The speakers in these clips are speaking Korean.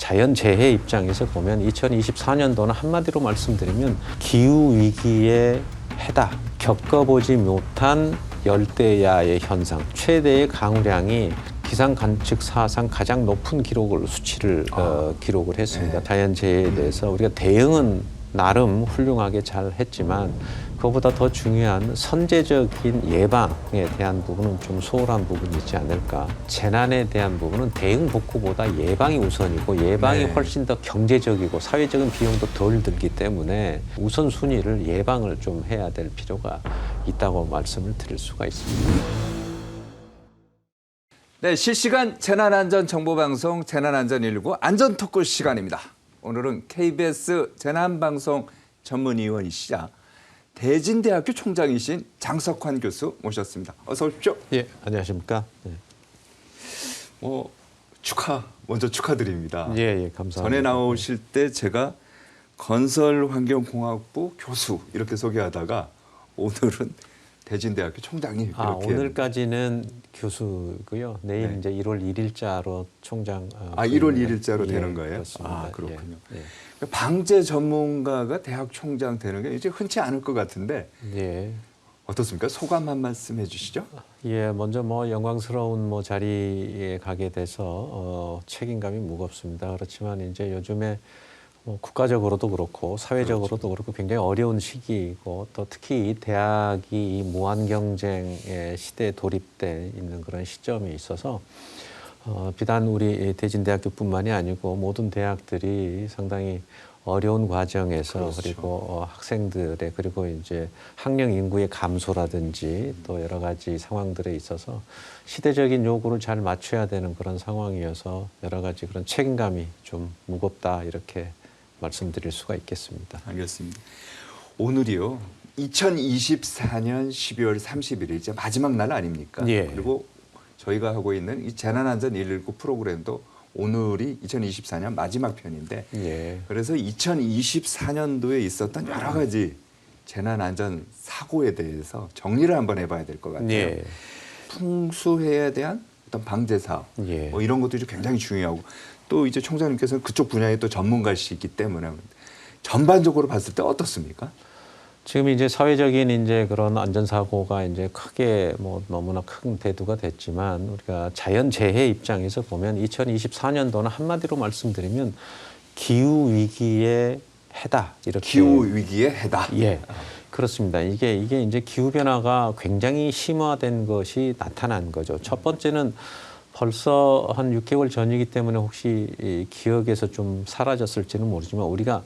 자연재해 입장에서 보면 2024년도는 한마디로 말씀드리면 기후위기의 해다. 겪어보지 못한 열대야의 현상, 최대의 강우량이 기상 관측 사상 가장 높은 수치를 기록을 했습니다. 네. 자연재해에 대해서 우리가 대응은 나름 훌륭하게 잘 했지만 그것보다 더 중요한 선제적인 예방에 대한 부분은 좀 소홀한 부분이 있지 않을까. 재난에 대한 부분은 대응 복구보다 예방이 우선이고 예방이 네. 훨씬 더 경제적이고 사회적인 비용도 덜 들기 때문에 우선순위를 예방을 좀 해야 될 필요가 있다고 말씀을 드릴 수가 있습니다. 네, 실시간 재난안전정보방송 재난안전119 안전토크 시간입니다. 오늘은 KBS 재난방송 전문위원이시자 대진대학교 총장이신 장석환 교수 모셨습니다. 어서 오십시오. 예, 안녕하십니까. 네. 먼저 축하드립니다. 예, 감사합니다. 전에 나오실 때 제가 건설환경공학부 교수 이렇게 소개하다가 오늘은 대진대학교 총장님 이렇게. 오늘까지는 교수고요. 내일 네. 이제 1월 1일자로 총장. 1월 1일자로 되는 거예요? 그렇습니다. 그렇군요. 예. 방재 전문가가 대학 총장 되는 게 이제 흔치 않을 것 같은데 예. 어떻습니까? 소감 한 말씀 해주시죠. 예, 먼저 영광스러운 자리에 가게 돼서 책임감이 무겁습니다. 그렇지만 이제 요즘에 국가적으로도 그렇고 사회적으로도 그렇고 굉장히 어려운 시기이고 또 특히 이 대학이 이 무한 경쟁의 시대에 돌입돼 있는 그런 시점이 있어서 비단 우리 대진대학교뿐만이 아니고 모든 대학들이 상당히 어려운 과정에서 그렇죠. 그리고 학생들의 그리고 이제 학령 인구의 감소라든지 또 여러 가지 상황들에 있어서 시대적인 요구를 잘 맞춰야 되는 그런 상황이어서 여러 가지 그런 책임감이 좀 무겁다 이렇게 말씀드릴 수가 있겠습니다. 알겠습니다. 오늘이요. 2024년 12월 31일 이제 마지막 날 아닙니까? 예. 그리고 저희가 하고 있는 이 재난안전 119 프로그램도 오늘이 2024년 마지막 편인데 예. 그래서 2024년도에 있었던 여러 가지 재난안전 사고에 대해서 정리를 한번 해봐야 될 것 같아요. 예. 풍수해에 대한 어떤 방제 사업 예. 이런 것들이 굉장히 중요하고 또 이제 총장님께서는 그쪽 분야의 또 전문가시기 때문에 전반적으로 봤을 때 어떻습니까? 지금 이제 사회적인 이제 그런 안전사고가 이제 크게 너무나 큰 대두가 됐지만 우리가 자연재해 입장에서 보면 2024년도는 한마디로 말씀드리면 기후위기의 해다. 이렇게. 기후위기의 해다. 예. 그렇습니다. 이게 이제 기후변화가 굉장히 심화된 것이 나타난 거죠. 첫 번째는 벌써 한 6개월 전이기 때문에 혹시 이 기억에서 좀 사라졌을지는 모르지만 우리가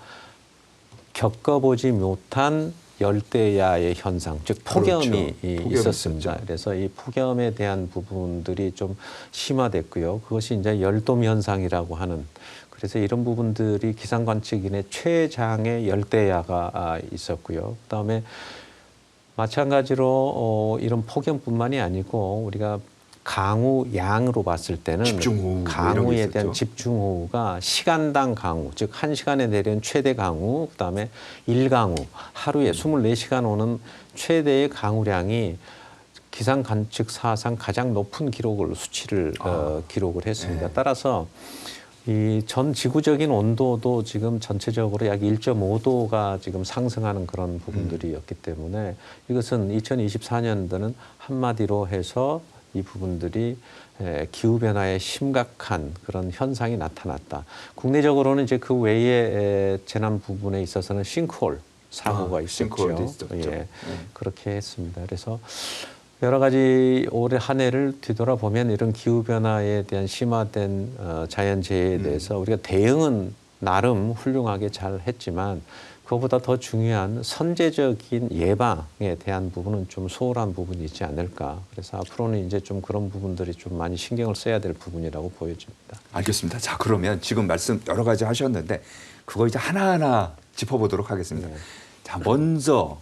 겪어보지 못한 열대야의 현상, 즉 폭염이 있었습니다. 그래서 이 폭염에 대한 부분들이 좀 심화됐고요. 그것이 이제 열돔 현상이라고 하는. 그래서 이런 부분들이 기상 관측인의 최장의 열대야가 있었고요. 그다음에 마찬가지로 이런 폭염뿐만이 아니고 우리가 강우 양으로 봤을 때는 집중호우 강우에 대한 집중호우가 시간당 강우, 즉 1시간에 내리는 최대 강우, 그다음에 일강우, 하루에 24시간 오는 최대의 강우량이 기상 관측 사상 가장 높은 수치를 기록을 했습니다. 네. 따라서 이 전 지구적인 온도도 지금 전체적으로 약 1.5도가 지금 상승하는 그런 부분들이었기 때문에 이것은 2024년도는 한마디로 해서 이 부분들이 기후변화의 심각한 그런 현상이 나타났다. 국내적으로는 이제 그 외에 재난 부분에 있어서는 싱크홀 사고가 있었죠. 예, 그렇게 했습니다. 그래서 여러 가지 올해 한 해를 뒤돌아보면 이런 기후변화에 대한 심화된 자연재해에 대해서 우리가 대응은 나름 훌륭하게 잘 했지만 그것보다 더 중요한 선제적인 예방에 대한 부분은 좀 소홀한 부분이 있지 않을까. 그래서 앞으로는 이제 좀 그런 부분들이 좀 많이 신경을 써야 될 부분이라고 보여집니다. 알겠습니다. 자, 그러면 지금 말씀 여러 가지 하셨는데 그거 이제 하나하나 짚어보도록 하겠습니다. 네. 자, 먼저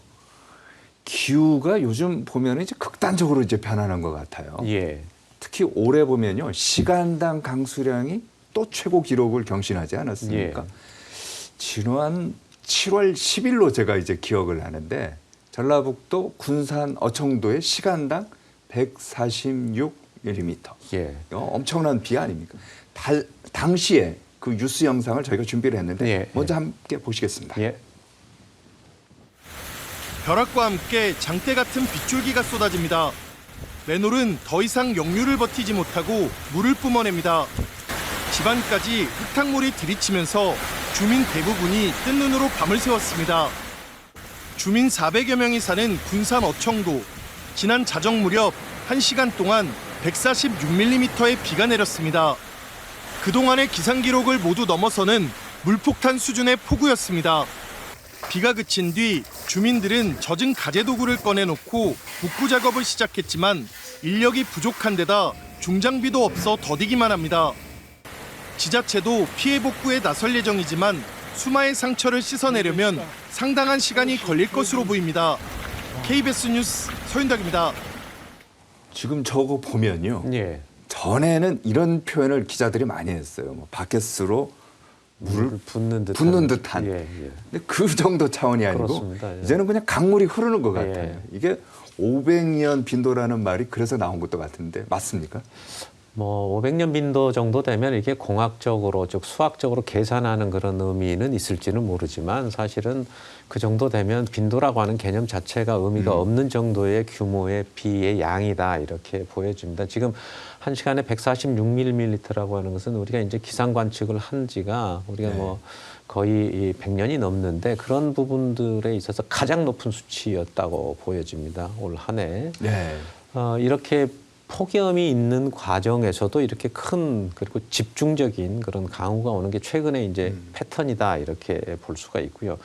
기후가 요즘 보면 이제 극단적으로 이제 변하는 것 같아요. 예. 특히 올해 보면요 시간당 강수량이 또 최고 기록을 경신하지 않았습니까? 예. 지난 7월 10일로 제가 이제 기억을 하는데 전라북도 군산 어청도의 시간당 146mm. 예. 엄청난 비 아닙니까? 당시에 그 그 뉴스 영상을 저희가 준비를 했는데 예, 먼저 함께 보시겠습니다. 예. 벼락과 함께 장대 같은 빗줄기가 쏟아집니다. 맨홀은 더 이상 역류를 버티지 못하고 물을 뿜어냅니다. 집안까지 흙탕물이 들이치면서 주민 대부분이 뜬 눈으로 밤을 새웠습니다. 주민 400여 명이 사는 군산 어청도. 지난 자정 무렵 1시간 동안 146mm의 비가 내렸습니다. 그동안의 기상 기록을 모두 넘어서는 물폭탄 수준의 폭우였습니다. 비가 그친 뒤 주민들은 젖은 가재도구를 꺼내놓고 복구 작업을 시작했지만 인력이 부족한 데다 중장비도 없어 더디기만 합니다. 지자체도 피해 복구에 나설 예정이지만 수마의 상처를 씻어내려면 상당한 시간이 걸릴 것으로 보입니다. KBS 뉴스 서윤덕입니다. 지금 저거 보면요. 예. 전에는 이런 표현을 기자들이 많이 했어요. 뭐 바켓으로 물을 붓는 듯한. 예, 예. 근데 그 정도 차원이 아니고 그렇습니다. 예. 이제는 그냥 강물이 흐르는 것 같아요. 예. 이게 500년 빈도라는 말이 그래서 나온 것도 같은데 맞습니까? 뭐 500년 빈도 정도 되면 이게 공학적으로 즉 수학적으로 계산하는 그런 의미는 있을지는 모르지만 사실은 그 정도 되면 빈도라고 하는 개념 자체가 의미가 없는 정도의 규모의 비의 양이다 이렇게 보여집니다. 지금 1시간에 146mm라고 하는 것은 우리가 이제 기상 관측을 한 지가 우리가 뭐 거의 100년이 넘는데 그런 부분들에 있어서 가장 높은 수치였다고 보여집니다. 올 한 해. 네. 이렇게 폭염이 있는 과정에서도 이렇게 큰 그리고 집중적인 그런 강우가 오는 게 최근에 이제 패턴이다 이렇게 볼 수가 있고요.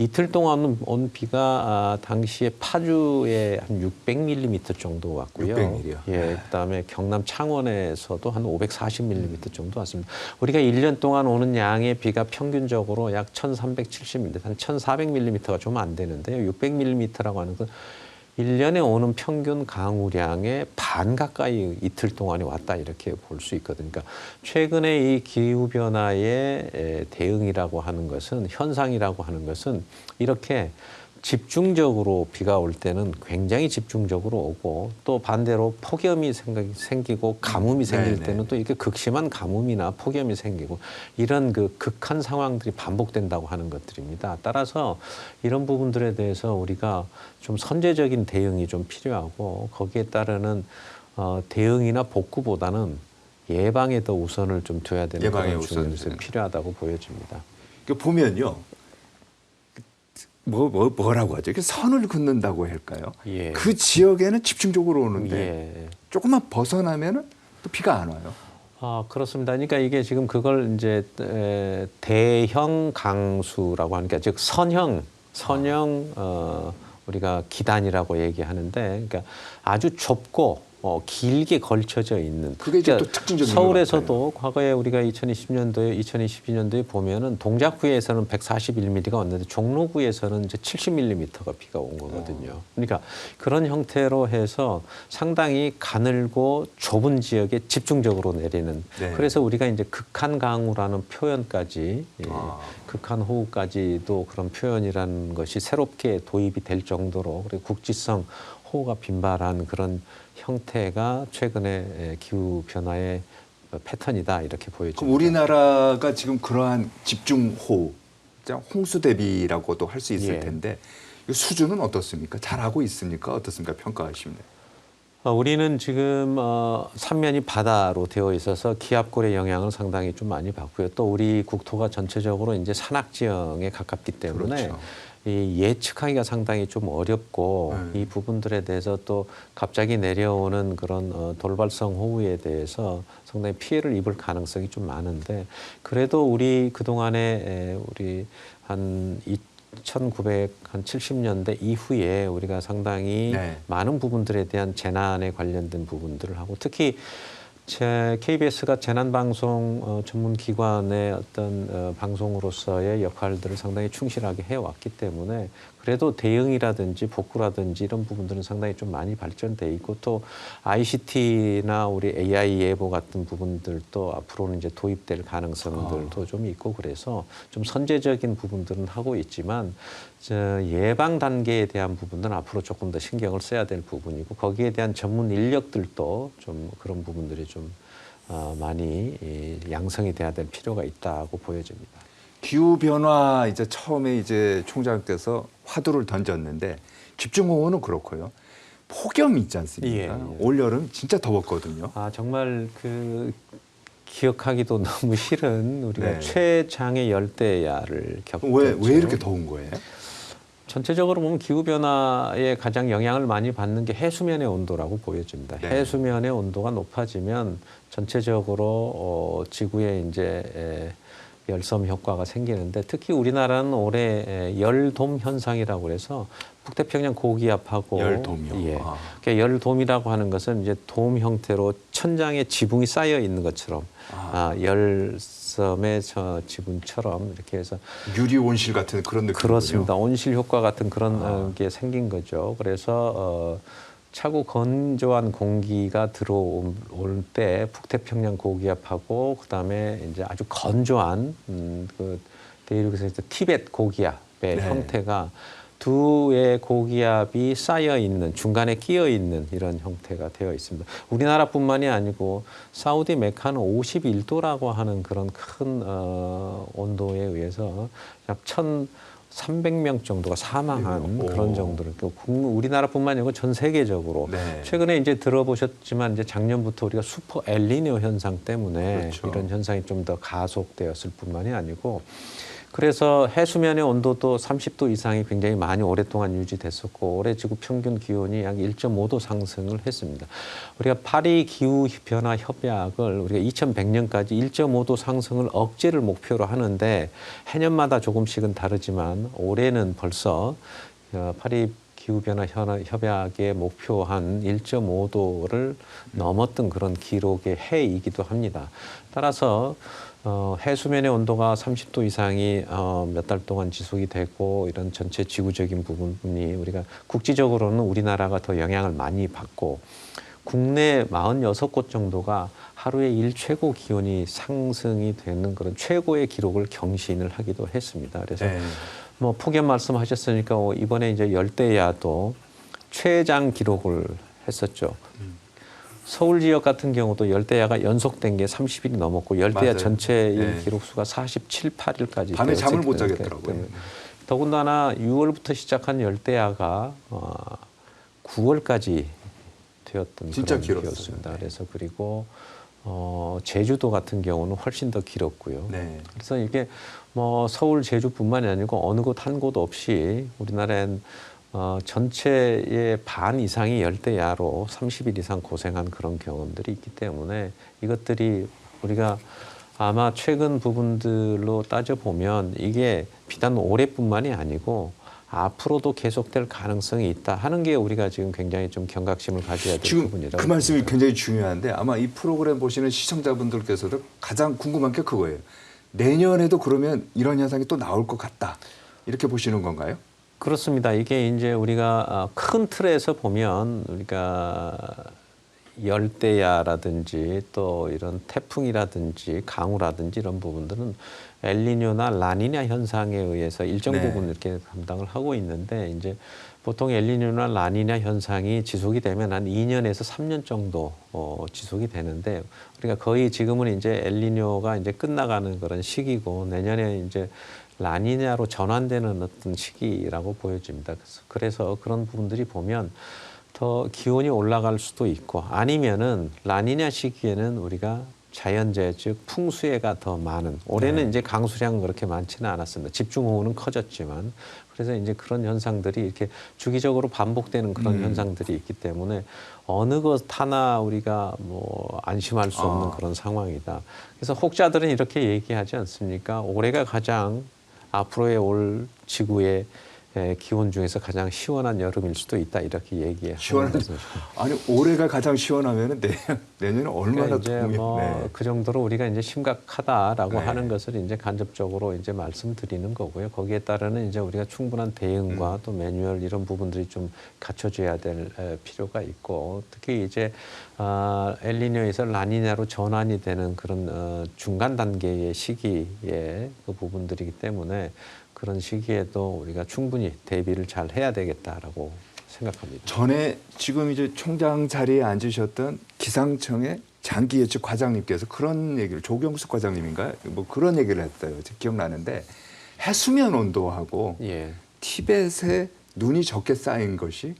이틀 동안 온 비가 당시에 파주에 한 600mm 정도 왔고요. 600mm 요? 예, 그다음에 경남 창원에서도 한 540mm 정도 왔습니다. 우리가 1년 동안 오는 양의 비가 평균적으로 약 1,370mm, 한 1,400mm가 좀 안 되는데요. 600mm라고 하는 건 1년에 오는 평균 강우량의 반 가까이 이틀 동안에 왔다 이렇게 볼 수 있거든요. 그러니까 최근에 이 기후변화의 대응이라고 하는 것은 현상이라고 하는 것은 이렇게 집중적으로 비가 올 때는 굉장히 집중적으로 오고 또 반대로 폭염이 생기고 가뭄이 생길 때는 또 이렇게 극심한 가뭄이나 폭염이 생기고 이런 그 극한 상황들이 반복된다고 하는 것들입니다. 따라서 이런 부분들에 대해서 우리가 좀 선제적인 대응이 좀 필요하고 거기에 따르는 대응이나 복구보다는 예방에 더 우선을 좀 둬야 되는 예방에 그런 우선 측면에서 필요하다고 보여집니다. 그 보면요. 뭐라고 하죠? 이게 선을 긋는다고 할까요? 예. 그 지역에는 집중적으로 오는데 예. 조금만 벗어나면은 또 비가 안 와요. 그렇습니다. 그러니까 이게 지금 그걸 이제 대형 강수라고 하는 게 즉 선형 우리가 기단이라고 얘기하는데 그러니까 아주 좁고 길게 걸쳐져 있는 그게 이제 또 특징적인 서울에서도 과거에 우리가 2020년도에 2022년도에 보면은 동작구에서는 141mm가 왔는데 종로구에서는 이제 70mm가 비가 온 거거든요. 그러니까 그런 형태로 해서 상당히 가늘고 좁은 지역에 집중적으로 내리는 네. 그래서 우리가 이제 극한 강우라는 표현까지 극한 호우까지도 그런 표현이라는 것이 새롭게 도입이 될 정도로 그리고 국지성 호우가 빈발한 그런 형태가 최근의 기후 변화의 패턴이다 이렇게 보여집니다. 그럼 우리나라가 지금 그러한 집중호우, 홍수 대비라고도 할 수 있을 예. 텐데 이 수준은 어떻습니까? 잘하고 있습니까? 어떻습니까? 평가하시면 돼요. 우리는 지금 삼면이 바다로 되어 있어서 기압골의 영향을 상당히 좀 많이 받고요. 또 우리 국토가 전체적으로 이제 산악 지형에 가깝기 때문에 그렇죠. 이 예측하기가 상당히 좀 어렵고 이 부분들에 대해서 또 갑자기 내려오는 그런 돌발성 호우에 대해서 상당히 피해를 입을 가능성이 좀 많은데 그래도 우리 그동안에 우리 한 1970년대 이후에 우리가 상당히 많은 부분들에 대한 재난에 관련된 부분들을 하고 특히 KBS가 재난방송 전문기관의 어떤 방송으로서의 역할들을 상당히 충실하게 해왔기 때문에 그래도 대응이라든지 복구라든지 이런 부분들은 상당히 좀 많이 발전돼 있고 또 ICT나 우리 AI 예보 같은 부분들도 앞으로는 이제 도입될 가능성들도 좀 있고 그래서 좀 선제적인 부분들은 하고 있지만 예방 단계에 대한 부분들은 앞으로 조금 더 신경을 써야 될 부분이고 거기에 대한 전문 인력들도 좀 그런 부분들이 좀 많이 양성이 돼야 될 필요가 있다고 보여집니다. 기후 변화 이제 처음에 이제 총장께서 화두를 던졌는데 집중호우는 그렇고요. 폭염이 있지 않습니까? 예, 예. 올 여름 진짜 더웠거든요. 정말 그 기억하기도 너무 싫은 우리가 네. 최장의 열대야를 겪었죠. 왜 이렇게 더운 거예요? 전체적으로 보면 기후 변화에 가장 영향을 많이 받는 게 해수면의 온도라고 보여집니다. 네. 해수면의 온도가 높아지면 전체적으로 지구에 이제 열섬 효과가 생기는데 특히 우리나라는 올해 열돔 현상이라고 그래서 북태평양 고기압하고 열돔이요? 예. 아. 그러니까 열돔이라고 하는 것은 이제 돔 형태로 천장에 지붕이 쌓여 있는 것처럼 열섬의 저 지붕처럼 이렇게 해서 유리 온실 같은 그런 느낌이군요. 그렇습니다. 온실 효과 같은 그런 게 생긴 거죠. 그래서 차고 건조한 공기가 들어올 때 북태평양 고기압하고 그다음에 이제 아주 건조한 그 대륙에서 이제 티벳 고기압의 네. 형태가 두의 고기압이 쌓여 있는 중간에 끼어 있는 이런 형태가 되어 있습니다. 우리나라뿐만이 아니고 사우디 메카는 51도라고 하는 그런 큰 온도에 의해서 약 1,300명 정도가 사망한 그런 정도로 우리나라뿐만 아니고 전 세계적으로 네. 최근에 이제 들어보셨지만 이제 작년부터 우리가 슈퍼 엘니뇨 현상 때문에 그렇죠. 이런 현상이 좀 더 가속되었을 뿐만이 아니고 그래서 해수면의 온도도 30도 이상이 굉장히 많이 오랫동안 유지됐었고 올해 지구 평균 기온이 약 1.5도 상승을 했습니다. 우리가 파리 기후 변화 협약을 우리가 2100년까지 1.5도 상승을 억제를 목표로 하는데 해년마다 조금씩은 다르지만 올해는 벌써 파리 기후변화 협약의 목표한 1.5도를 넘었던 그런 기록의 해이기도 합니다. 따라서 해수면의 온도가 30도 이상이 몇 달 동안 지속이 되고 이런 전체 지구적인 부분이 우리가 국지적으로는 우리나라가 더 영향을 많이 받고 국내 46곳 정도가 하루에 일최고 기온이 상승이 되는 그런 최고의 기록을 경신을 하기도 했습니다. 그래서 네. 뭐 폭염 말씀하셨으니까 이번에 이제 열대야도 최장 기록을 했었죠. 서울 지역 같은 경우도 열대야가 연속된 게 30일이 넘었고 열대야 맞아요. 전체 네. 기록 수가 47, 8일까지 밤에 잠을 못 자겠더라고요. 더군다나 6월부터 시작한 열대야가 9월까지 되었던 진짜 그런 길었어요. 기였습니다. 네. 그래서 그리고 제주도 같은 경우는 훨씬 더 길었고요. 네. 그래서 이게 뭐 서울, 제주뿐만이 아니고 어느 곳 한 곳 없이 우리나라엔 전체의 반 이상이 열대야로 30일 이상 고생한 그런 경험들이 있기 때문에 이것들이 우리가 아마 최근 부분들로 따져보면 이게 비단 올해뿐만이 아니고 앞으로도 계속될 가능성이 있다 하는 게 우리가 지금 굉장히 좀 경각심을 가져야 될 지금 부분이라고 그 말씀이 굉장히 중요한데 아마 이 프로그램 보시는 시청자분들께서도 가장 궁금한 게 그거예요. 내년에도 그러면 이런 현상이 또 나올 것 같다. 이렇게 보시는 건가요? 그렇습니다. 이게 이제 우리가 큰 틀에서 보면 우리가 열대야라든지 또 이런 태풍이라든지 강우라든지 이런 부분들은 엘니뇨나 라니냐 현상에 의해서 일정 네. 부분 이렇게 감당을 하고 있는데 이제 보통 엘니뇨나 라니냐 현상이 지속이 되면 한 2년에서 3년 정도 지속이 되는데 우리가 거의 지금은 이제 엘니뇨가 이제 끝나가는 그런 시기고 내년에 이제 라니냐로 전환되는 어떤 시기라고 보여집니다. 그래서 그런 부분들이 보면 더 기온이 올라갈 수도 있고 아니면은 라니냐 시기에는 우리가 자연재해 즉 풍수해가 더 많은 올해는 네. 이제 강수량은 그렇게 많지는 않았습니다. 집중호우는 커졌지만 그래서 이제 그런 현상들이 이렇게 주기적으로 반복되는 그런 현상들이 있기 때문에 어느 것 하나 우리가 뭐 안심할 수 없는 그런 상황이다. 그래서 혹자들은 이렇게 얘기하지 않습니까? 올해가 가장 앞으로의 올 지구의 기온 중에서 가장 시원한 여름일 수도 있다 이렇게 얘기해요. 아니 올해가 가장 시원하면은 내년에 얼마나 이제 더우면 뭐 그 정도로 우리가 이제 심각하다라고 네. 하는 것을 이제 간접적으로 이제 말씀드리는 거고요. 거기에 따르는 이제 우리가 충분한 대응과 또 매뉴얼 이런 부분들이 좀 갖춰져야 될 필요가 있고 특히 이제 엘니뇨에서 라니냐로 전환이 되는 그런 중간 단계의 시기의 그 부분들이기 때문에 그런 시기에도 우리가 충분히 대비를 잘 해야 되겠다라고 생각합니다. 전에 지금 이제 총장 자리에 앉으셨던 기상청의 장기 예측 과장님께서 그런 얘기를 조경숙 과장님인가 뭐 그런 얘기를 했어요. 제가 기억나는데 해수면 온도하고 예. 티벳에 눈이 적게 쌓인 것이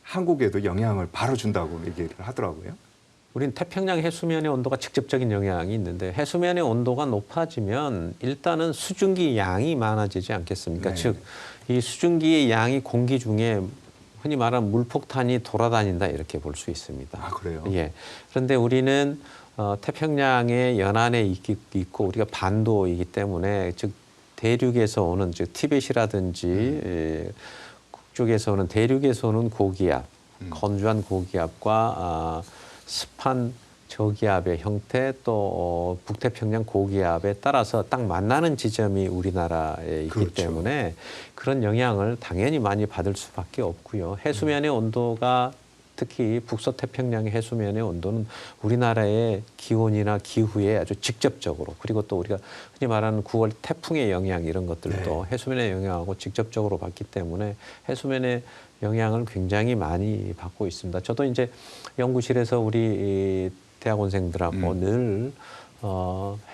한국에도 영향을 바로 준다고 얘기를 하더라고요. 우린 태평양 해수면의 온도가 직접적인 영향이 있는데 해수면의 온도가 높아지면 일단은 수증기 양이 많아지지 않겠습니까? 네. 즉, 이 수증기의 양이 공기 중에 흔히 말하는 물폭탄이 돌아다닌다 이렇게 볼 수 있습니다. 아, 그래요? 예. 그런데 우리는 태평양의 연안에 있고 우리가 반도이기 때문에 즉 대륙에서 오는 즉 티벳이라든지 북쪽에서 오는 대륙에서 오는 고기압, 건조한 고기압과 습한 저기압의 형태 또 북태평양 고기압에 따라서 딱 만나는 지점이 우리나라에 있기 그렇죠. 때문에 그런 영향을 당연히 많이 받을 수밖에 없고요. 해수면의 온도가 특히 북서태평양의 해수면의 온도는 우리나라의 기온이나 기후에 아주 직접적으로 그리고 또 우리가 흔히 말하는 9월 태풍의 영향 이런 것들도 해수면의 영향하고 직접적으로 받기 때문에 해수면의 영향을 굉장히 많이 받고 있습니다. 저도 이제 연구실에서 우리 대학원생들하고 늘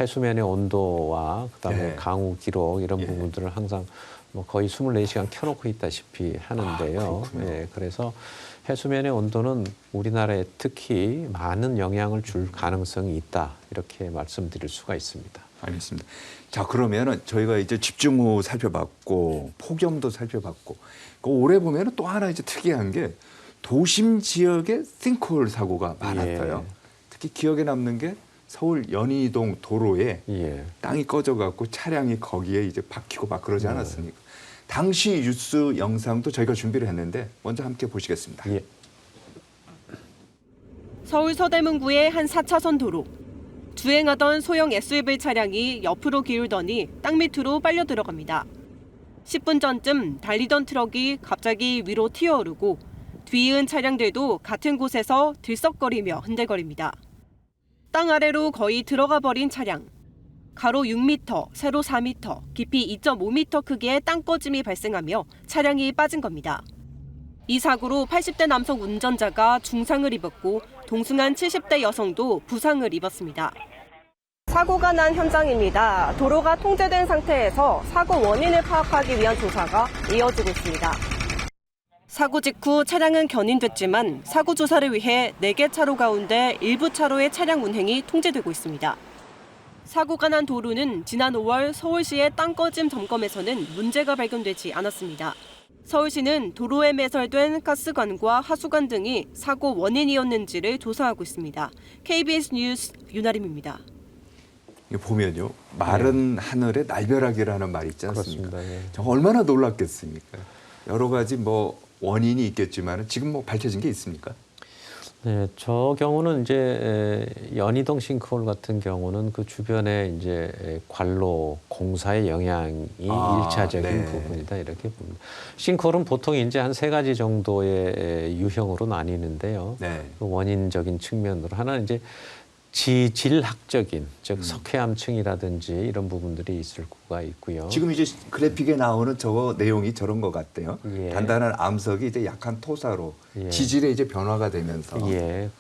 해수면의 온도와 그다음에 강우 기록 이런 부분들을 항상 뭐 거의 24시간 켜놓고 있다시피 하는데요. 예, 그래서 해수면의 온도는 우리나라에 특히 많은 영향을 줄 가능성이 있다 이렇게 말씀드릴 수가 있습니다. 알겠습니다. 자, 그러면은 저희가 이제 집중호우 살펴봤고 폭염도 살펴봤고 그 올해 보면은 또 하나 이제 특이한 게 도심 지역에 싱크홀 사고가 많았어요. 특히 기억에 남는 게 서울 연희동 도로에 땅이 꺼져갖고 차량이 거기에 이제 박히고 막 그러지 않았습니까? 당시 뉴스 영상도 저희가 준비를 했는데 먼저 함께 보시겠습니다. 서울 서대문구의 한 4차선 도로. 주행하던 소형 SUV 차량이 옆으로 기울더니 땅 밑으로 빨려 들어갑니다. 10분 전쯤 달리던 트럭이 갑자기 위로 튀어오르고 뒤이은 차량들도 같은 곳에서 들썩거리며 흔들거립니다. 땅 아래로 거의 들어가 버린 차량. 가로 6m, 세로 4m, 깊이 2.5m 크기의 땅 꺼짐이 발생하며 차량이 빠진 겁니다. 이 사고로 80대 남성 운전자가 중상을 입었고 동승한 70대 여성도 부상을 입었습니다. 사고가 난 현장입니다. 도로가 통제된 상태에서 사고 원인을 파악하기 위한 조사가 이어지고 있습니다. 사고 직후 차량은 견인됐지만 사고 조사를 위해 4개 차로 가운데 일부 차로의 차량 운행이 통제되고 있습니다. 사고가 난 도로는 지난 5월 서울시의 땅 꺼짐 점검에서는 문제가 발견되지 않았습니다. 서울시는 도로에 매설된 가스관과 하수관 등이 사고 원인이었는지를 조사하고 있습니다. KBS 뉴스 윤아림입니다. 보면요, 마른 하늘에 날벼락이라는 말이 있지 않습니까? 그렇습니다. 얼마나 놀랐겠습니까? 여러 가지 뭐 원인이 있겠지만 지금 뭐 밝혀진 게 있습니까? 네, 저 경우는 이제 연희동 싱크홀 같은 경우는 그 주변에 이제 관로 공사의 영향이 일차적인 부분이다 이렇게 봅니다. 싱크홀은 보통 이제 한 3가지 정도의 유형으로 나뉘는데요. 그 원인적인 측면으로 하나는 이제 지질학적인 즉 석회암층이라든지 이런 부분들이 있을 수가 있고요. 지금 이제 그래픽에 나오는 저거 내용이 저런 것 같대요. 단단한 암석이 이제 약한 토사로 지질의 이제 변화가 되면서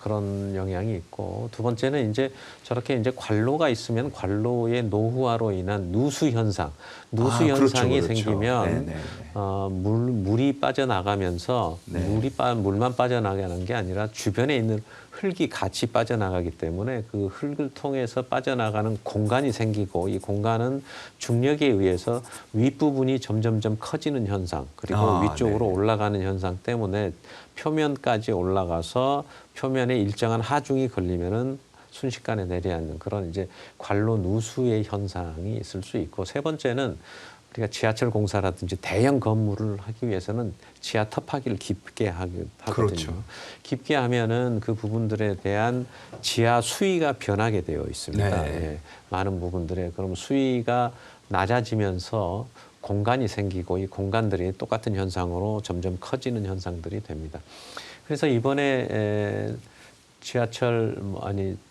그런 영향이 있고 두 번째는 이제 저렇게 이제 관로가 있으면 관로의 노후화로 인한 누수 현상, 현상이 생기면 물이 빠져나가면서 물만 빠져나가는 게 아니라 주변에 있는 흙이 같이 빠져나가기 때문에 그 흙을 통해서 빠져나가는 공간이 생기고 이 공간은 중력에 의해서 윗부분이 점점점 커지는 현상 그리고 위쪽으로 올라가는 현상 때문에 표면까지 올라가서 표면에 일정한 하중이 걸리면은 순식간에 내려앉는 그런 이제 관로 누수의 현상이 있을 수 있고 세 번째는 우리가 지하철 공사라든지 대형 건물을 하기 위해서는 지하 터파기를 깊게 하거든요. 그렇죠. 깊게 하면은 그 부분들에 대한 지하 수위가 변하게 되어 있습니다. 많은 부분들에 그럼 수위가 낮아지면서 공간이 생기고 이 공간들이 똑같은 현상으로 점점 커지는 현상들이 됩니다. 그래서 이번에 지하철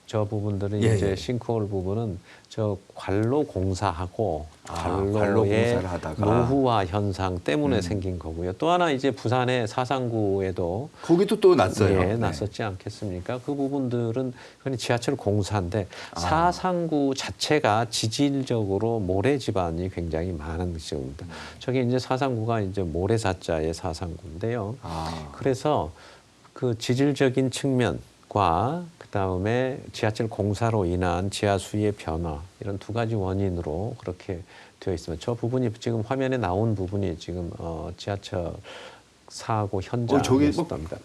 저 부분들은 예, 이제 예. 싱크홀 부분은 저 관로 공사하고 관로 관로의 공사를 하다가. 노후화 현상 때문에 생긴 거고요. 또 하나 이제 부산의 사상구에도 거기도 또 났어요. 예, 네. 났었지 않겠습니까? 그 부분들은 그냥 지하철 공사인데 아. 사상구 자체가 지질적으로 모래 지반이 굉장히 많은 지역입니다. 저게 이제 사상구가 이제 모래사자의 사상구인데요. 아. 그래서 그 지질적인 측면과 그다음에 지하철 공사로 인한 지하 수위의 변화 이런 두 가지 원인으로 그렇게 되어 있습니다. 저 부분이 지금 화면에 나온 부분이 지금 지하철 사고 저기 뭐 현장이었습니다.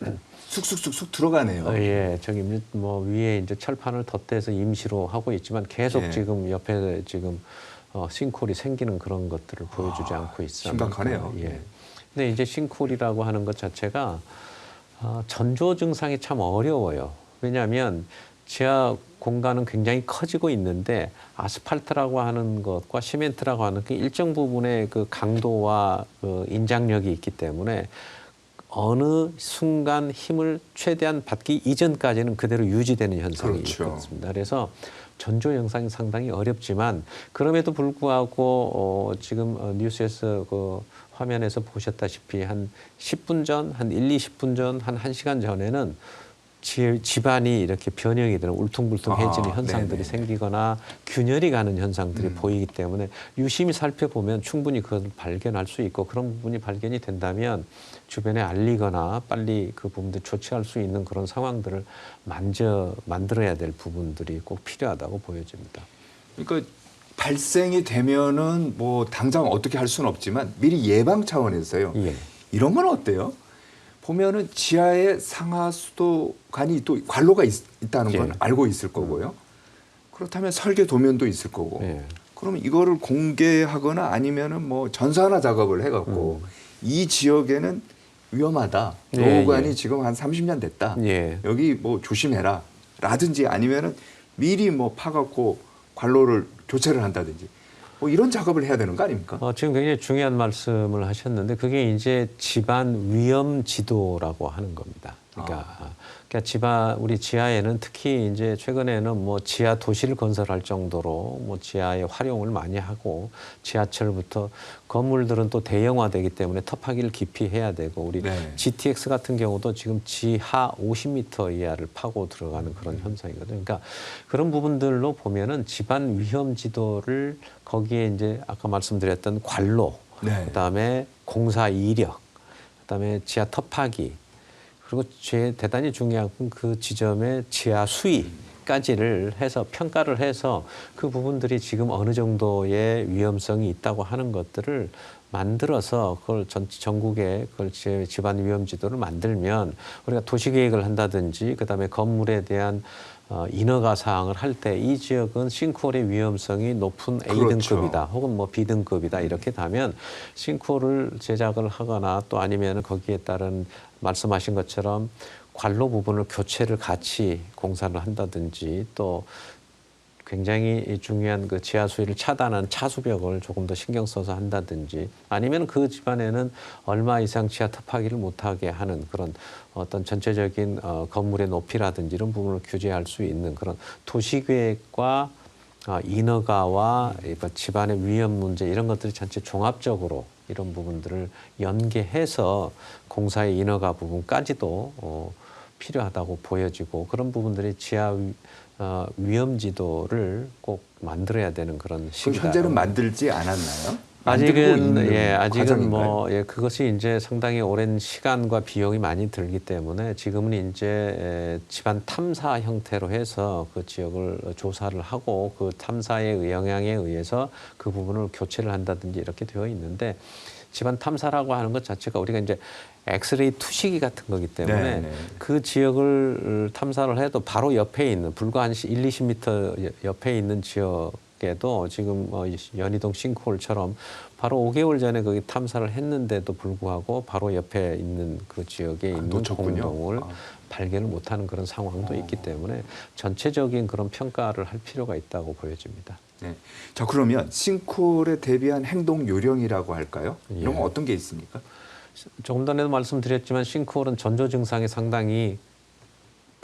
쑥쑥쑥쑥 들어가네요. 예, 저기 뭐 위에 이제 철판을 덧대서 임시로 하고 있지만 계속 예. 지금 옆에 지금 싱크홀이 생기는 그런 것들을 보여주지 않고 있습니다. 심각하네요. 예. 근데 이제 싱크홀이라고 하는 것 자체가 전조 증상이 참 어려워요. 왜냐하면 지하 공간은 굉장히 커지고 있는데 아스팔트라고 하는 것과 시멘트라고 하는 그 일정 부분의 그 강도와 그 인장력이 있기 때문에 어느 순간 힘을 최대한 받기 이전까지는 그대로 유지되는 현상이 그렇죠. 있습니다. 그래서 전조 현상이 상당히 어렵지만 그럼에도 불구하고 지금 뉴스에서 그 화면에서 보셨다시피 한 10분 전, 한 1-20분 전, 한 1시간 전에는 집안이 이렇게 변형이 되는 울퉁불퉁해지는 현상들이 네네네. 생기거나 균열이 가는 현상들이 보이기 때문에 유심히 살펴보면 충분히 그것을 발견할 수 있고 그런 부분이 발견이 된다면 주변에 알리거나 빨리 그 부분들 조치할 수 있는 그런 상황들을 만들어야 될 부분들이 꼭 필요하다고 보여집니다. 그러니까 발생이 되면은 뭐 당장 어떻게 할 수는 없지만 미리 예방 차원에서요. 예. 이런 건 어때요? 보면은 지하에 상하수도관이 또 관로가 있다는 건 예. 알고 있을 거고요. 그렇다면 설계 도면도 있을 거고. 예. 그러면 이거를 공개하거나 아니면은 뭐 전산화 작업을 해갖고 이 지역에는 위험하다. 예, 노후관이 예. 지금 한 30년 됐다. 예. 여기 뭐 조심해라. 라든지 아니면은 미리 뭐 파갖고 관로를 교체를 한다든지. 뭐 이런 작업을 해야 되는 거 아닙니까? 지금 굉장히 중요한 말씀을 하셨는데 그게 이제 집안 위험 지도라고 하는 겁니다. 그러니까 우리 지하에는 특히 이제 최근에는 뭐 지하 도시를 건설할 정도로 뭐 지하의 활용을 많이 하고 지하철부터 건물들은 또 대형화되기 때문에 터파기를 깊이 해야 되고 우리 네. GTX 같은 경우도 지금 지하 50m 이하를 파고 들어가는 그런 현상이거든요. 그러니까 그런 부분들로 보면은 집안 위험 지도를 거기에 이제 아까 말씀드렸던 관로, 네. 그다음에 공사 이력, 그다음에 지하 터파기 그리고 대단히 중요한 건 그 지점의 지하 수위까지를 해서 평가를 해서 그 부분들이 지금 어느 정도의 위험성이 있다고 하는 것들을 만들어서 그걸 전국에 그걸 집안 위험 지도를 만들면 우리가 도시 계획을 한다든지 그다음에 건물에 대한 인허가 사항을 할 때 이 지역은 싱크홀의 위험성이 높은 A등급이다 혹은 뭐 B등급이다 이렇게 되면 싱크홀을 제작을 하거나 또 아니면 거기에 따른 말씀하신 것처럼 관로 부분을 교체를 같이 공사를 한다든지 또 굉장히 중요한 그 지하 수위를 차단한 차수벽을 조금 더 신경 써서 한다든지 아니면 그 집안에는 얼마 이상 지하 터파기를 못하게 하는 그런 어떤 전체적인 건물의 높이라든지 이런 부분을 규제할 수 있는 그런 도시계획과 인허가와 집안의 위험 문제 이런 것들이 전체 종합적으로 이런 부분들을 연계해서 공사의 인허가 부분까지도 필요하다고 보여지고 그런 부분들이 지하 위험 지도를 꼭 만들어야 되는 그런 시기다. 현재는 만들지 않았나요? 아직은 과정인가요? 뭐 그것이 이제 상당히 오랜 시간과 비용이 많이 들기 때문에 지금은 이제 집안 탐사 형태로 해서 그 지역을 조사를 하고 그 탐사의 영향에 의해서 그 부분을 교체를 한다든지 이렇게 되어 있는데 집안 탐사라고 하는 것 자체가 우리가 이제 엑스레이 투시기 같은 거기 때문에 네. 그 지역을 탐사를 해도 바로 옆에 있는 불과 한 1-20m 옆에 있는 지역에도 지금 연희동 싱크홀처럼 바로 5개월 전에 거기 탐사를 했는데도 불구하고 바로 옆에 있는 그 지역에 있는 놓쳤군요. 공동을 발견을 못하는 그런 상황도 있기 때문에 전체적인 그런 평가를 할 필요가 있다고 보여집니다. 네. 자, 그러면 싱크홀에 대비한 행동 요령이라고 할까요? 이런 건 어떤 게 있습니까? 조금 전에도 말씀드렸지만 싱크홀은 전조 증상이 상당히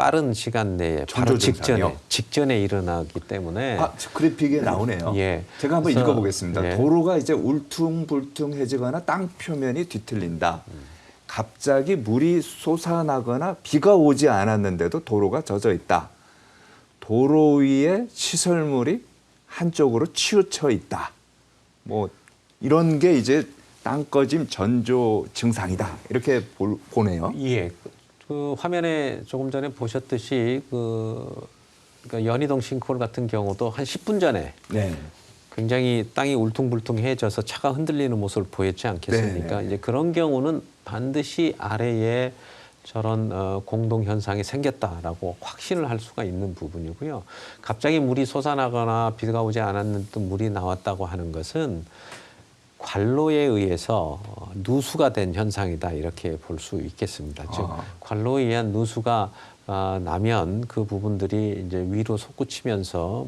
빠른 시간 내에 바로 전조 증상이요? 직전에 일어나기 때문에 저 그래픽에 나오네요. 예. 제가 한번 그래서, 읽어보겠습니다. 예. 도로가 이제 울퉁불퉁해지거나 땅 표면이 뒤틀린다. 갑자기 물이 솟아나거나 비가 오지 않았는데도 도로가 젖어 있다. 도로 위에 시설물이 한쪽으로 치우쳐 있다. 뭐 이런 게 이제 땅꺼짐 전조 증상이다. 이렇게 보네요. 예. 그 화면에 조금 전에 보셨듯이 그러니까 연희동 싱크홀 같은 경우도 한 10분 전에 네. 굉장히 땅이 울퉁불퉁해져서 차가 흔들리는 모습을 보였지 않겠습니까? 네. 이제 그런 경우는 반드시 아래에 저런 공동 현상이 생겼다라고 확신을 할 수가 있는 부분이고요. 갑자기 물이 솟아나거나 비가 오지 않았는데 물이 나왔다고 하는 것은 관로에 의해서 누수가 된 현상이다 이렇게 볼 수 있겠습니다. 즉 관로에 의한 누수가 나면 그 부분들이 이제 위로 솟구치면서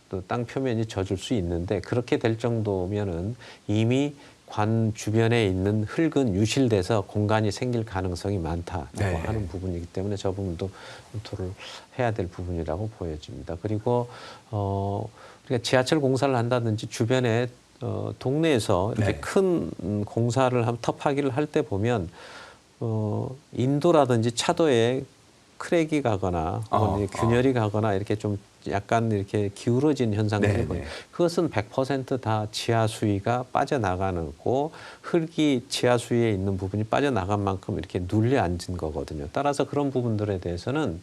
또 땅 표면이 젖을 수 있는데 그렇게 될 정도면은 이미 관 주변에 있는 흙은 유실돼서 공간이 생길 가능성이 많다라고 네. 하는 부분이기 때문에 저 부분도 검토를 해야 될 부분이라고 보여집니다. 그리고 우리가 지하철 공사를 한다든지 주변에 동네에서 이렇게 네. 큰 공사를 터파기를 할 때 보면 인도라든지 차도에 크랙이 가거나 균열이 가거나 이렇게 좀 약간 이렇게 기울어진 현상들이 네, 보여요. 네. 그것은 100% 다 지하 수위가 빠져나가는 거, 흙이 지하 수위에 있는 부분이 빠져나간 만큼 이렇게 눌려 앉은 거거든요. 따라서 그런 부분들에 대해서는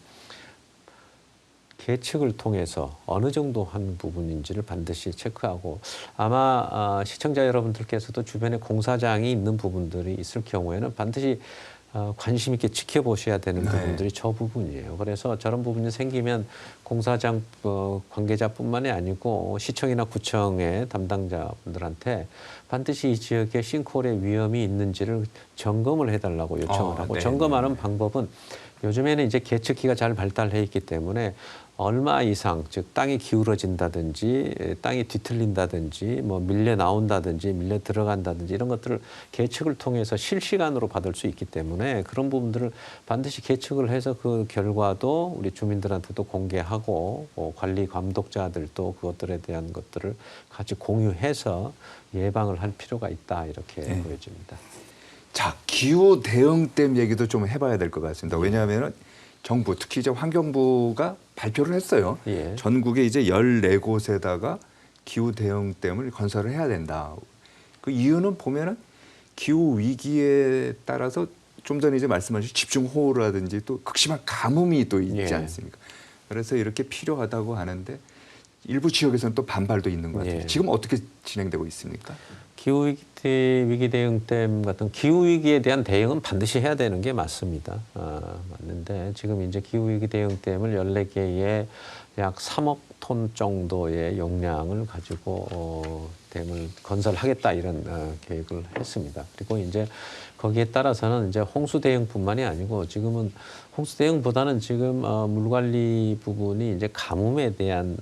계측을 통해서 어느 정도 한 부분인지를 반드시 체크하고 아마 시청자 여러분들께서도 주변에 공사장이 있는 부분들이 있을 경우에는 반드시 관심 있게 지켜보셔야 되는 네. 부분들이 저 부분이에요. 그래서 저런 부분이 생기면 공사장 관계자뿐만이 아니고 시청이나 구청의 담당자분들한테 반드시 이 지역에 싱크홀의 위험이 있는지를 점검을 해달라고 요청을 하고 네, 점검하는 네. 방법은 요즘에는 이제 계측기가 잘 발달해 있기 때문에 얼마 이상, 즉 땅이 기울어진다든지 땅이 뒤틀린다든지 뭐 밀려 나온다든지 밀려 들어간다든지 이런 것들을 계측을 통해서 실시간으로 받을 수 있기 때문에 그런 부분들을 반드시 계측을 해서 그 결과도 우리 주민들한테도 공개하고 관리 감독자들도 그것들에 대한 것들을 같이 공유해서 예방을 할 필요가 있다 이렇게 네. 보여집니다. 자, 기후 대응댐 얘기도 좀 해봐야 될 것 같습니다. 왜냐하면 정부, 특히 이제 환경부가 발표를 했어요. 예. 전국에 이제 14곳에다가 기후 대응댐을 건설을 해야 된다. 그 이유는 보면은 기후 위기에 따라서 좀 전에 이제 말씀하신 집중호우라든지 또 극심한 가뭄이 또 있지 예. 않습니까? 그래서 이렇게 필요하다고 하는데 일부 지역에서는 또 반발도 있는 것 같아요. 예. 지금 어떻게 진행되고 있습니까? 기후위기 대응댐 같은 기후위기에 대한 대응은 반드시 해야 되는 게 맞습니다. 맞는데 지금 이제 기후위기 대응댐을 14개의 약 3억 톤 정도의 용량을 가지고 댐을 건설하겠다 이런 계획을 했습니다. 그리고 이제 거기에 따라서는 이제 홍수 대응뿐만이 아니고 지금은 홍수 대응보다는 지금 물 관리 부분이 이제 가뭄에 대한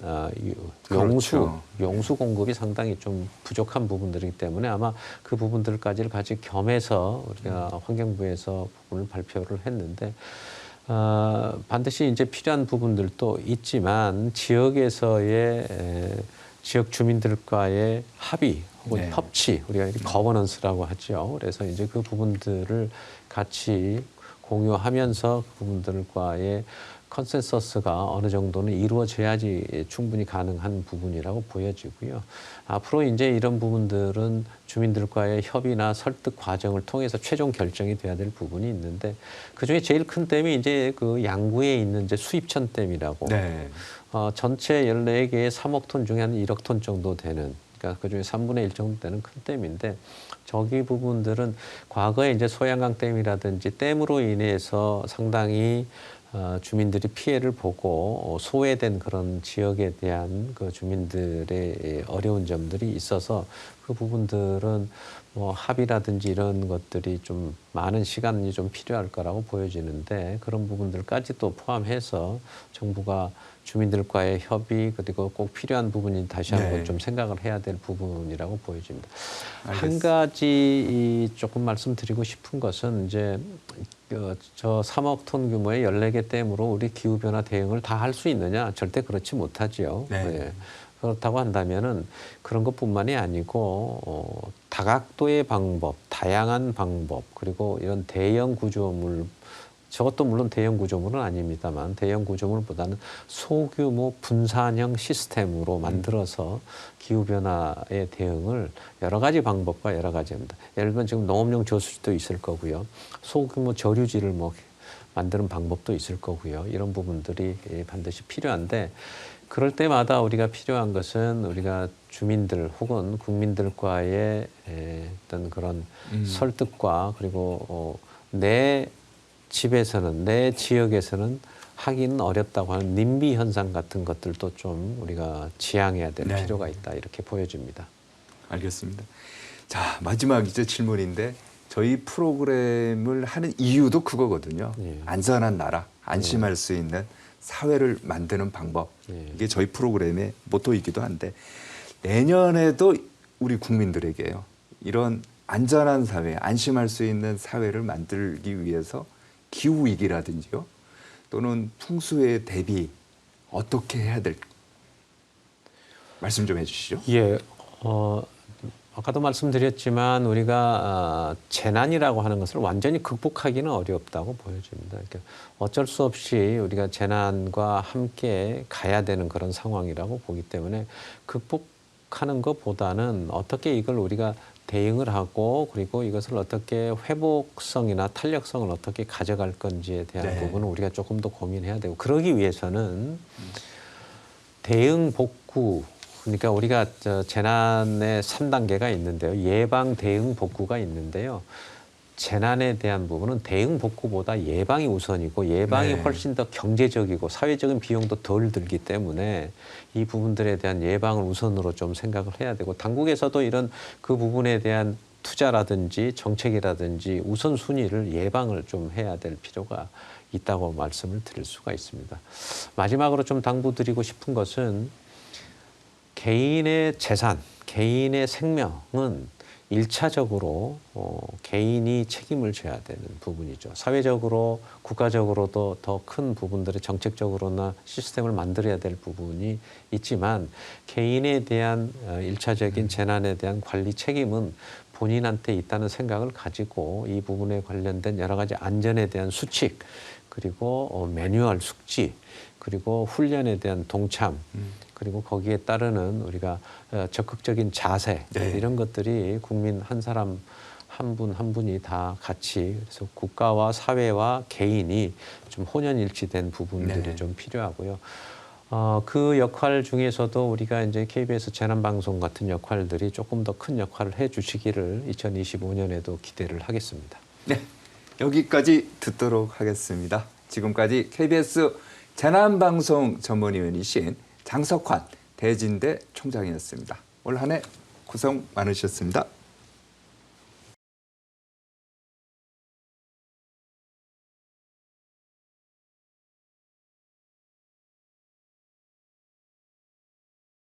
그렇죠. 용수 공급이 상당히 좀 부족한 부분들이기 때문에 아마 그 부분들까지를 같이 겸해서 우리가 환경부에서 부분을 발표를 했는데 반드시 이제 필요한 부분들도 있지만 지역에서의 지역 주민들과의 합의 혹은 네. 협치 우리가 거버넌스라고 하죠. 그래서 이제 그 부분들을 같이 공유하면서 그 부분들과의 컨센서스가 어느 정도는 이루어져야지 충분히 가능한 부분이라고 보여지고요. 앞으로 이제 이런 부분들은 주민들과의 협의나 설득 과정을 통해서 최종 결정이 돼야 될 부분이 있는데 그 중에 제일 큰 댐이 이제 그 양구에 있는 이제 수입천 댐이라고. 네. 전체 14개의 3억 톤 중에 한 1억 톤 정도 되는 그러니까 그 중에 3분의 1 정도 되는 큰 댐인데 저기 부분들은 과거에 이제 소양강 댐이라든지 댐으로 인해서 상당히 주민들이 피해를 보고 소외된 그런 지역에 대한 그 주민들의 어려운 점들이 있어서 그 부분들은 뭐 합의라든지 이런 것들이 좀 많은 시간이 좀 필요할 거라고 보여지는데 그런 부분들까지 또 포함해서 정부가 주민들과의 협의 그리고 꼭 필요한 부분이 다시 한번 네. 좀 생각을 해야 될 부분이라고 보여집니다. 한 알겠습니다. 가지 조금 말씀드리고 싶은 것은 이제 저 3억 톤 규모의 14개 댐으로 우리 기후변화 대응을 다 할 수 있느냐? 절대 그렇지 못하지요. 네. 예. 그렇다고 한다면은 그런 것뿐만이 아니고 다각도의 방법, 다양한 방법 그리고 이런 대형 구조물 저것도 물론 대형 구조물은 아닙니다만 대형 구조물보다는 소규모 분산형 시스템으로 만들어서 기후변화의 대응을 여러 가지 방법과 여러 가지입니다. 예를 들면 지금 농업용 저수지도 있을 거고요. 소규모 저류지를 뭐 만드는 방법도 있을 거고요. 이런 부분들이 반드시 필요한데 그럴 때마다 우리가 필요한 것은 우리가 주민들 혹은 국민들과의 어떤 그런 설득과 그리고 내 집에서는 내 지역에서는 하기는 어렵다고 하는 님비 현상 같은 것들도 좀 우리가 지향해야 될 네. 필요가 있다 이렇게 보여집니다. 알겠습니다. 자, 마지막 이제 질문인데 저희 프로그램을 하는 이유도 그거거든요. 예. 안전한 나라, 안심할 수 있는 사회를 만드는 방법. 예. 이게 저희 프로그램의 모토이기도 한데 내년에도 우리 국민들에게요. 이런 안전한 사회, 안심할 수 있는 사회를 만들기 위해서 기후위기라든지요. 또는 풍수에 대비 어떻게 해야 될까? 말씀 좀 해주시죠. 예, 아까도 말씀드렸지만 우리가 재난이라고 하는 것을 완전히 극복하기는 어렵다고 보여집니다. 그러니까 어쩔 수 없이 우리가 재난과 함께 가야 되는 그런 상황이라고 보기 때문에 극복하는 것보다는 어떻게 이걸 우리가 대응을 하고 그리고 이것을 어떻게 회복성이나 탄력성을 어떻게 가져갈 건지에 대한 네. 부분은 우리가 조금 더 고민해야 되고 그러기 위해서는 대응 복구 그러니까 우리가 재난의 3단계가 있는데요. 예방, 대응, 복구가 있는데요. 재난에 대한 부분은 대응, 복구보다 예방이 우선이고 예방이 네. 훨씬 더 경제적이고 사회적인 비용도 덜 들기 때문에 이 부분들에 대한 예방을 우선으로 좀 생각을 해야 되고 당국에서도 이런 그 부분에 대한 투자라든지 정책이라든지 우선순위를 예방을 좀 해야 될 필요가 있다고 말씀을 드릴 수가 있습니다. 마지막으로 좀 당부드리고 싶은 것은 개인의 재산, 개인의 생명은 일차적으로 개인이 책임을 져야 되는 부분이죠. 사회적으로, 국가적으로도 더 큰 부분들의 정책적으로나 시스템을 만들어야 될 부분이 있지만 개인에 대한 일차적인 재난에 대한 관리 책임은 본인한테 있다는 생각을 가지고 이 부분에 관련된 여러 가지 안전에 대한 수칙, 그리고 매뉴얼 숙지, 그리고 훈련에 대한 동참, 그리고 거기에 따르는 우리가 적극적인 자세 네. 이런 것들이 국민 한 사람 한 분 한 분이 다 같이 그래서 국가와 사회와 개인이 좀 혼연일치된 부분들이 네. 좀 필요하고요. 그 역할 중에서도 우리가 이제 KBS 재난방송 같은 역할들이 조금 더 큰 역할을 해주시기를 2025년에도 기대를 하겠습니다. 네, 여기까지 듣도록 하겠습니다. 지금까지 KBS 재난방송 전문위원이신 장석환 대진대 총장이었습니다. 올 한 해 고생 많으셨습니다.